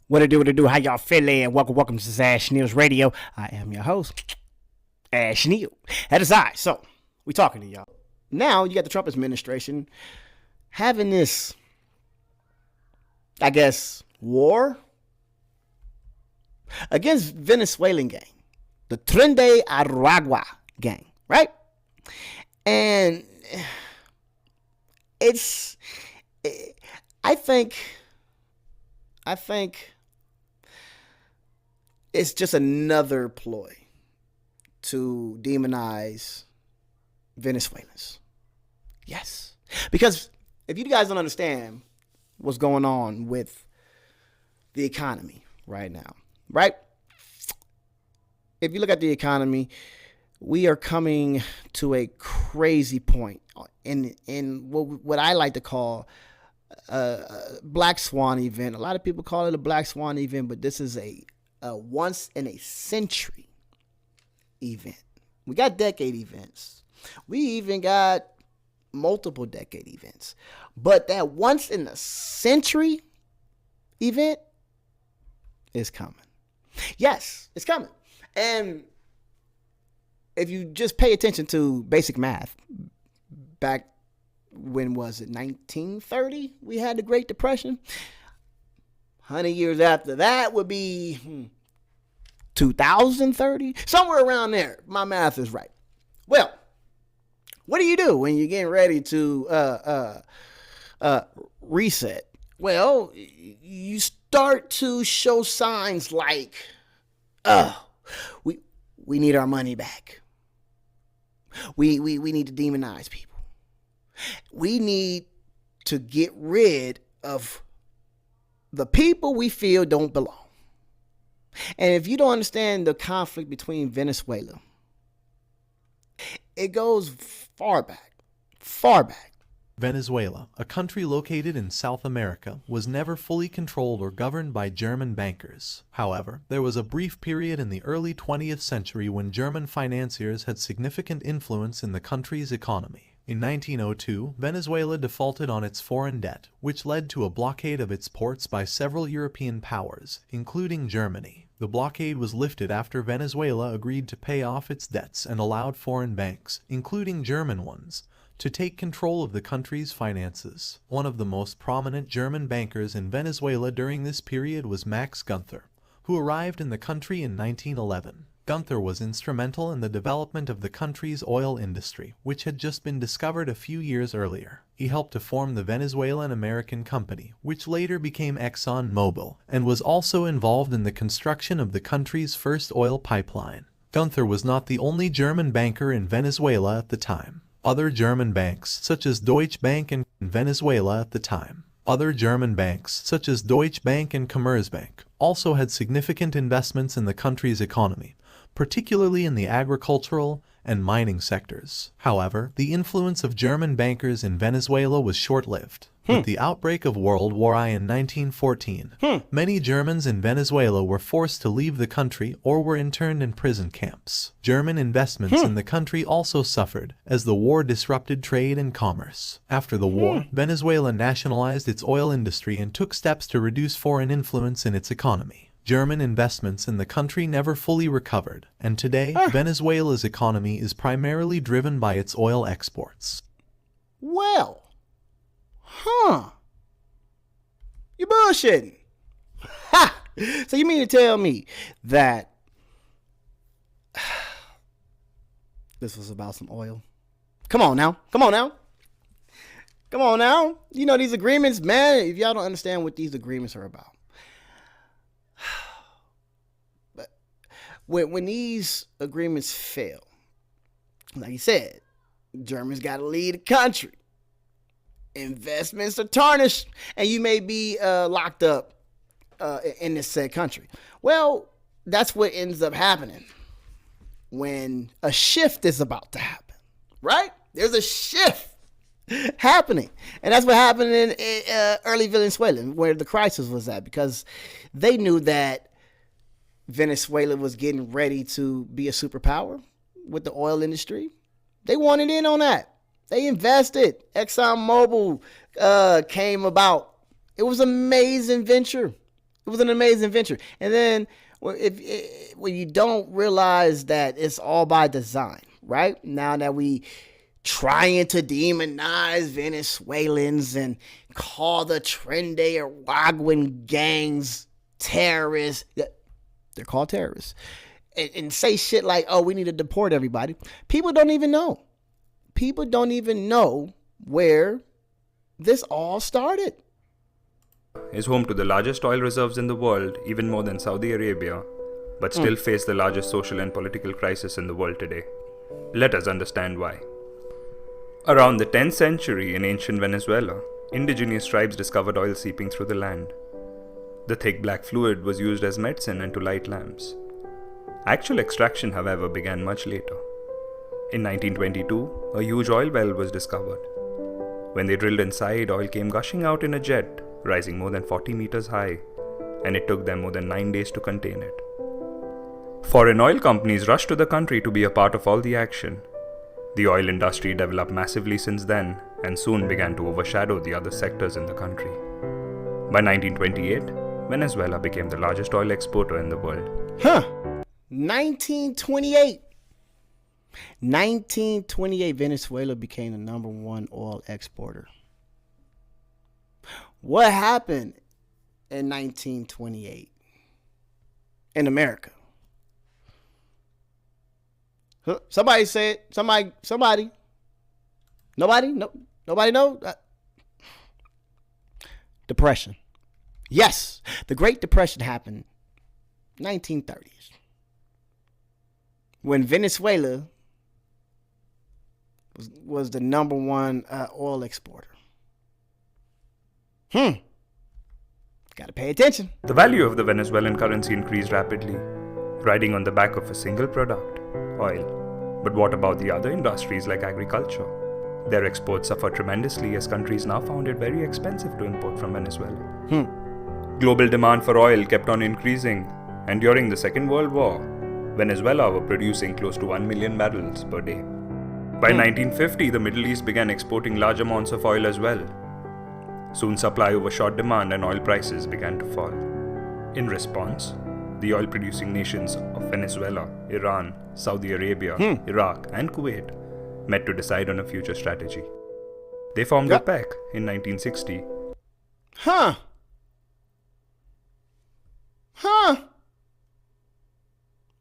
What it do, how y'all feeling? Welcome to this Ash Neil's Radio. I am your host, Ash Neil. That is I. So, we talking to y'all. Now, you got the Trump administration having this, I guess, war against Venezuelan gang. The Trende Aragua gang, right? And I think it's just another ploy to demonize Venezuelans. Yes. Because if you guys don't understand what's going on with the economy right now, right? If you look at the economy, we are coming to a crazy point in what I like to call a black swan event. A lot of people call it a black swan event, but this is a once in a century event. We got decade events. We even got multiple decade events. But that once in a century event is coming. Yes, it's coming. And if you just pay attention to basic math, back when was it, 1930, we had the Great Depression. 100 years after that would be 2030, somewhere around there. My math is right. Well, what do you do when you're getting ready to reset? Well, you start to show signs like, we need our money back. We need to demonize people. We need to get rid of the people we feel don't belong. And if you don't understand the conflict between Venezuela, it goes far back. Venezuela, a country located in South America, was never fully controlled or governed by German bankers. However, there was a brief period in the early 20th century when German financiers had significant influence in the country's economy. In 1902, Venezuela defaulted on its foreign debt, which led to a blockade of its ports by several European powers, including Germany. The blockade was lifted after Venezuela agreed to pay off its debts and allowed foreign banks, including German ones, to take control of the country's finances. One of the most prominent German bankers in Venezuela during this period was Max Gunther, who arrived in the country in 1911. Gunther was instrumental in the development of the country's oil industry, which had just been discovered a few years earlier. He helped to form the Venezuelan American Company, which later became Exxon Mobil, and was also involved in the construction of the country's first oil pipeline. Gunther was not the only German banker in Venezuela at the time. Other German banks, such as Deutsche Bank and Venezuela at the time. Other German banks, such as Deutsche Bank and Commerzbank, also had significant investments in the country's economy, particularly in the agricultural and mining sectors. However, the influence of German bankers in Venezuela was short-lived. With the outbreak of World War I in 1914, many Germans in Venezuela were forced to leave the country or were interned in prison camps. German investments in the country also suffered, as the war disrupted trade and commerce. After the war, Venezuela nationalized its oil industry and took steps to reduce foreign influence in its economy. German investments in the country never fully recovered, and today, Venezuela's economy is primarily driven by its oil exports. Well, you're bullshitting. Ha! So you mean to tell me that this was about some oil? Come on now. You know these agreements, man. If y'all don't understand what these agreements are about. But when these agreements fail, like you said, Germans got to leave the country. Investments are tarnished, and you may be locked up in this said country. Well, that's what ends up happening when a shift is about to happen, right? There's a shift happening, and that's what happened in early Venezuela, where the crisis was at, because they knew that Venezuela was getting ready to be a superpower with the oil industry. They wanted in on that. They invested. Exxon Mobil came about. It was an amazing venture. It was an amazing venture. And then when you don't realize that it's all by design, right? Now that we trying to demonize Venezuelans and call the Trinde or Wagwan gangs terrorists. They're called terrorists. And say shit like, oh, we need to deport everybody. People don't even know. People don't even know where this all started. Is home to the largest oil reserves in the world, even more than Saudi Arabia, but still face the largest social and political crisis in the world today. Let us understand why. Around the 10th century in ancient Venezuela, indigenous tribes discovered oil seeping through the land. The thick black fluid was used as medicine and to light lamps. Actual extraction, however, began much later. In 1922, a huge oil well was discovered. When they drilled inside, oil came gushing out in a jet, rising more than 40 meters high, and it took them more than 9 days to contain it. Foreign oil companies rushed to the country to be a part of all the action. The oil industry developed massively since then and soon began to overshadow the other sectors in the country. By 1928, Venezuela became the largest oil exporter in the world. 1928. 1928, Venezuela became the number one oil exporter. What happened in 1928 in America? Somebody say it. Somebody. Nobody? No, nobody know? Depression. Yes, the Great Depression happened 1930s. When Venezuela was the number one oil exporter. Got to pay attention. The value of the Venezuelan currency increased rapidly, riding on the back of a single product, oil. But what about the other industries like agriculture? Their exports suffered tremendously as countries now found it very expensive to import from Venezuela. Global demand for oil kept on increasing, and during the Second World War, Venezuela were producing close to 1 million barrels per day. By 1950, the Middle East began exporting large amounts of oil as well. Soon supply overshot demand and oil prices began to fall. In response, the oil-producing nations of Venezuela, Iran, Saudi Arabia, Iraq, and Kuwait met to decide on a future strategy. They formed OPEC in 1960.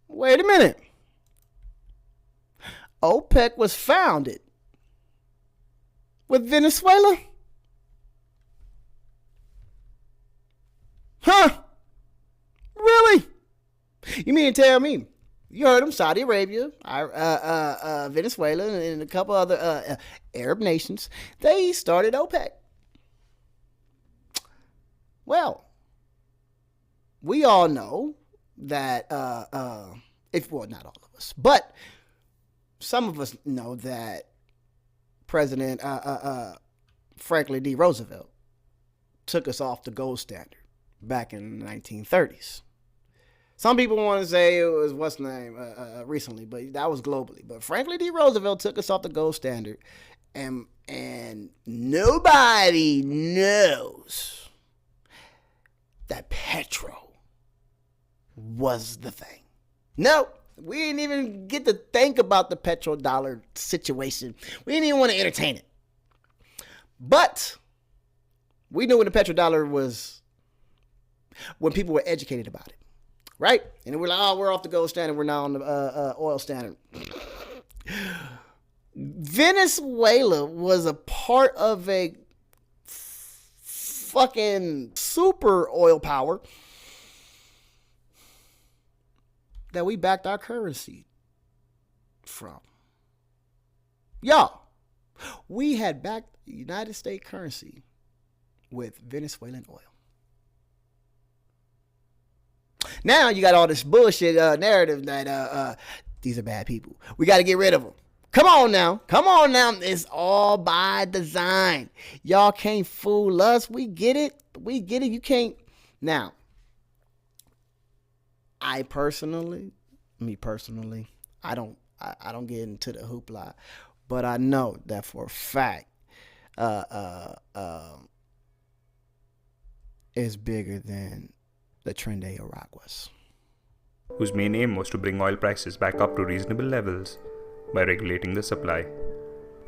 Wait a minute. OPEC was founded with Venezuela? Really? You mean to tell me you heard them? Saudi Arabia, Venezuela, and a couple other Arab nations, they started OPEC. Well, we all know that not all of us, but some of us know that President Franklin D. Roosevelt took us off the gold standard back in the 1930s. Some people want to say it was recently, but that was globally. But Franklin D. Roosevelt took us off the gold standard, and nobody knows that petrol was the thing. No, we didn't even get to think about the petrodollar situation. We didn't even want to entertain it. But we knew when the petrodollar was, when people were educated about it. Right? And we're like, oh, we're off the gold standard. We're now on the oil standard. Venezuela was a part of a fucking super oil power that we backed our currency from. Y'all, we had backed the United States currency with Venezuelan oil. Now you got all this bullshit narrative that these are bad people. We got to get rid of them. Come on now. It's all by design. Y'all can't fool us. We get it. You can't. Now, me personally, I don't get into the hoopla, but I know that for a fact, it's bigger than the Tren de Araguas. whose main aim was to bring oil prices back up to reasonable levels by regulating the supply.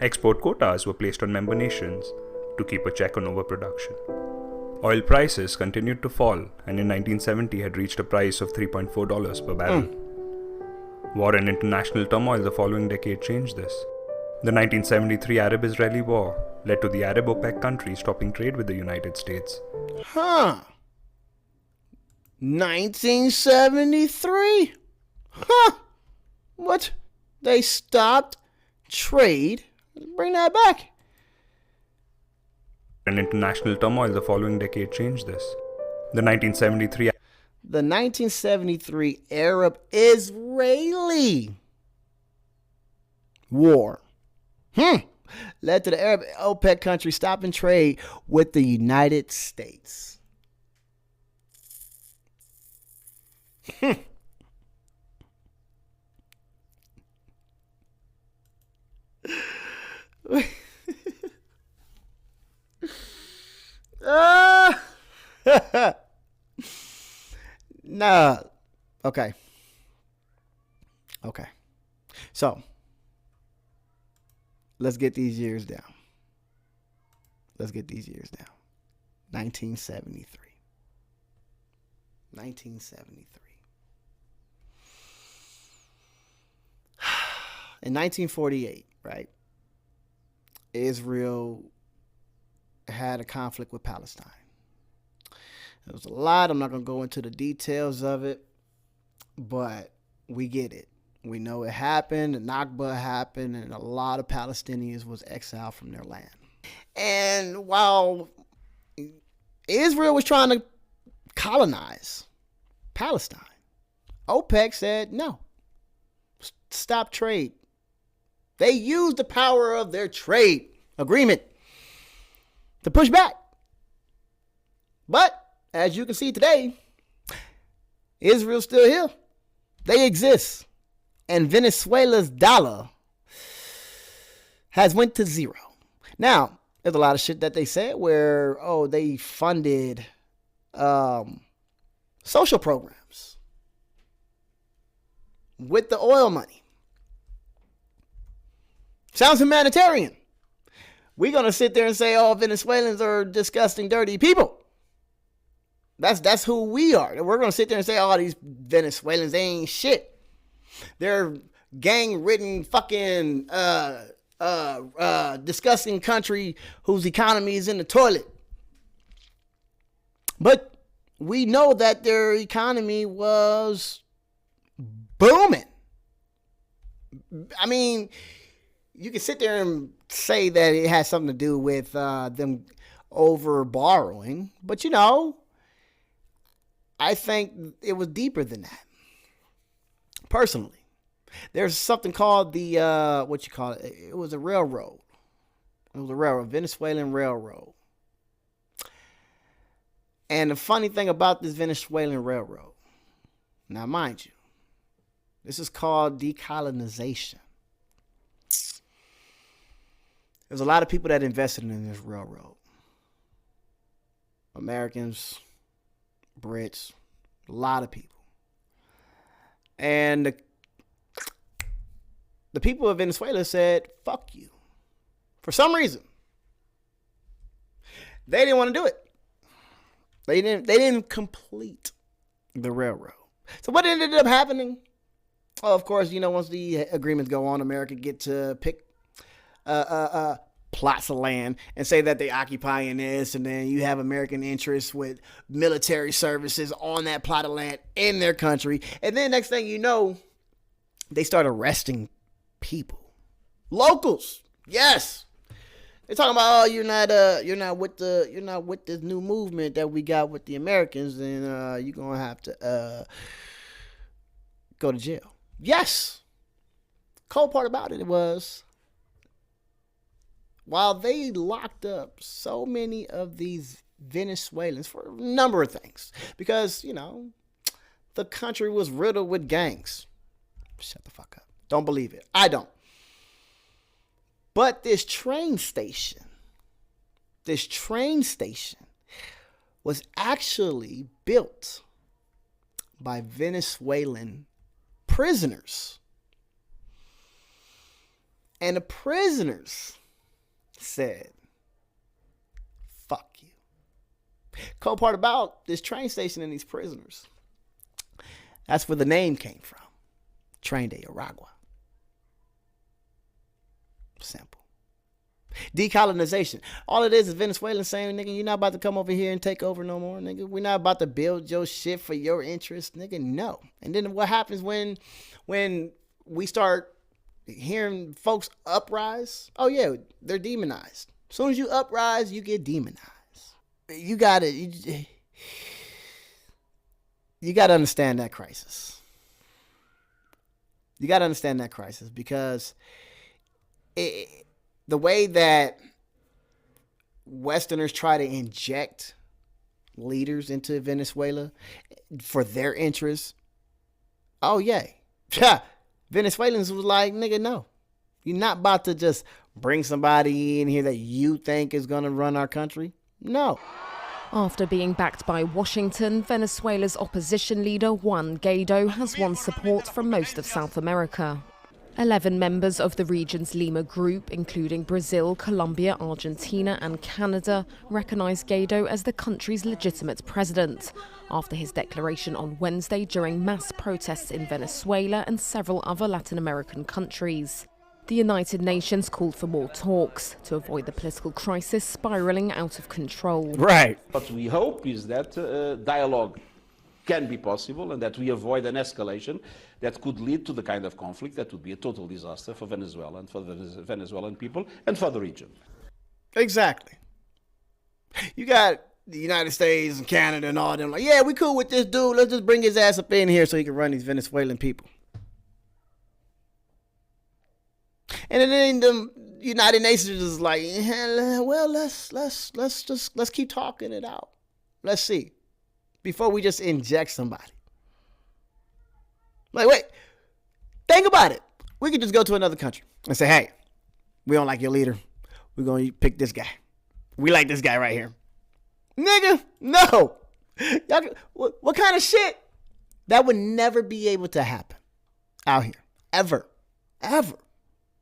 Export quotas were placed on member nations to keep a check on overproduction. Oil prices continued to fall and in 1970 had reached a price of $3.4 per barrel. War and international turmoil the following decade changed this. The 1973 Arab-Israeli War led to the Arab OPEC countries stopping trade with the United States. 1973? What? They stopped trade? Bring that back. And international turmoil the following decade changed this. The 1973 Arab-Israeli War led to the Arab OPEC countries stopping trade with the United States. Nah. Okay. So, let's get these years down. 1973. In 1948, right? Israel had a conflict with Palestine. There was a lot. I'm not going to go into the details of it, but we get it. We know it happened, the Nakba happened, and a lot of Palestinians was exiled from their land. And while Israel was trying to colonize Palestine, OPEC said no. Stop trade. They used the power of their trade agreement to push back. But as you can see today, Israel's still here. They exist. And Venezuela's dollar has went to zero. Now, there's a lot of shit that they said where, they funded social programs with the oil money. Sounds humanitarian. We're going to sit there and say, Venezuelans are disgusting, dirty people. That's who we are. We're going to sit there and say, these Venezuelans, they ain't shit. They're gang-ridden, fucking, disgusting country whose economy is in the toilet. But we know that their economy was booming. I mean, you can sit there and say that it has something to do with them over borrowing, but I think it was deeper than that. Personally, there's something called the it was a railroad. It was a railroad, Venezuelan railroad. And the funny thing about this Venezuelan railroad, now mind you, this is called decolonization. There's a lot of people that invested in this railroad. Americans, Brits, a lot of people. And the people of Venezuela said, fuck you. For some reason. They didn't want to do it. They didn't complete the railroad. So what ended up happening? Of course, once the agreements go on, America get to pick plots of land and say that they occupying this, and then you have American interests with military services on that plot of land in their country, and then next thing you know, they start arresting people, locals. Yes, they're talking about you're not with this new movement that we got with the Americans, and you're gonna have to go to jail. Yes, cold part about it was, while they locked up so many of these Venezuelans for a number of things, because, the country was riddled with gangs. Shut the fuck up. Don't believe it. I don't. But this train station was actually built by Venezuelan prisoners. And the prisoners said, fuck you. Cool part about this train station and these prisoners, that's where the name came from. Train de Aragua. Simple. Decolonization. All it is Venezuelans saying, nigga, you're not about to come over here and take over no more, nigga. We're not about to build your shit for your interest, nigga. No. And then what happens when we start hearing folks uprise? Oh yeah, they're demonized. As soon as you uprise, you get demonized. You gotta understand that crisis. You gotta understand that crisis because the way that Westerners try to inject leaders into Venezuela for their interests, oh yeah. Venezuelans was like, nigga, no. You're not about to just bring somebody in here that you think is going to run our country. No. After being backed by Washington, Venezuela's opposition leader Juan Guaido has won support from most of South America. 11 members of the region's Lima group, including Brazil, Colombia, Argentina and Canada, recognize Guaido as the country's legitimate president after his declaration on Wednesday during mass protests in Venezuela and several other Latin American countries. The United Nations called for more talks to avoid the political crisis spiraling out of control. Right. What we hope is that dialogue can be possible and that we avoid an escalation that could lead to the kind of conflict that would be a total disaster for Venezuela and for the Venezuelan people and for the region. Exactly. You got the United States and Canada and all them like, yeah, we cool with this dude. Let's just bring his ass up in here so he can run these Venezuelan people. And then the United Nations is like, well, let's keep talking it out. Let's see. Before we just inject somebody. Like, wait, think about it. We could just go to another country and say, hey, we don't like your leader. We're going to pick this guy. We like this guy right here. Nigga, no. What kind of shit? That would never be able to happen out here. Ever. Ever.